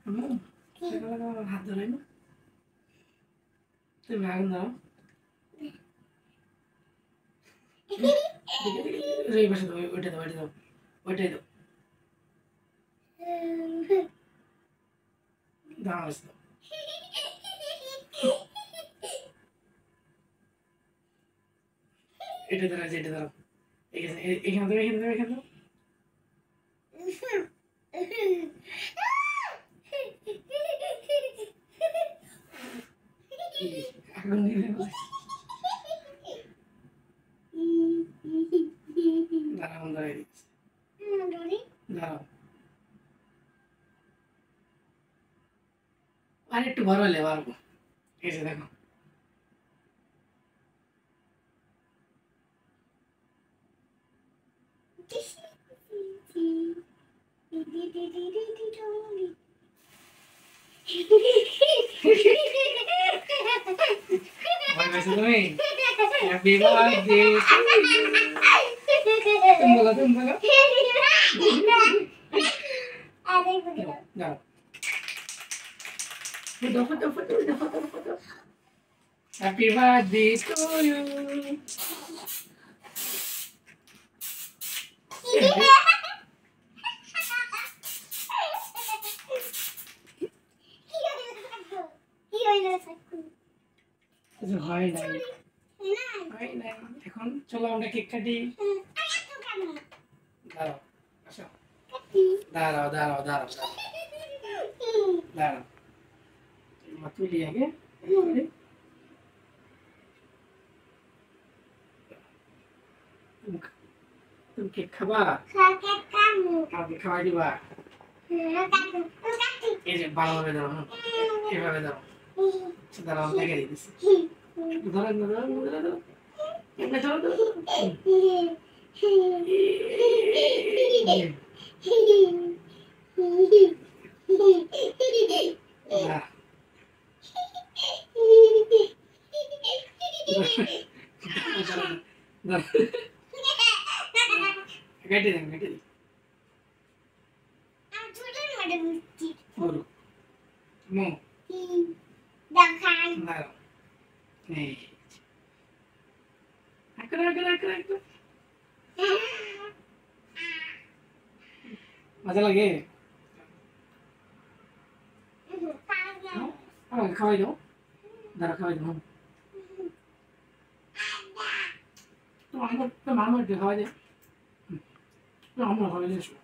আম্মু সকালে আমার হাত ধরাই না তুমি আগুন দাও এই পাশে দাও ওইটা দাও ওইটাই দাও দাও আসতো এটা ধরো এটা ধরো এখানে দাও এখানে দাও আগুন নিয়ে দাঁড়াও ধরে দিচ্ছি দাঁড়াও আর একটু বড় হলে পারবো এই যে দেখো ভয় পেয়েছো তুমি হ্যাপি বার্থডে তুমি বলো দাও Foto. Happy birthday to you. হয় নাই এখন চলো আমরা কেক কাটি দাঁড়াও তুলি আগে তুমি কেক খাবা কাউকে খাওয়াই দিবা এই যে ভালোভাবে দাও এভাবে দাও দাঁড়াও দেখে দিতেছি ধরো কেটে দেন বলো মো দেখান দাঁড়াও এই আকার মজা লাগে খাওয়াই দাও দাঁড়া খাওয়াই দাও তো আমার খাওয়াই দে তো আমরা খাওয়াই দিয়েছো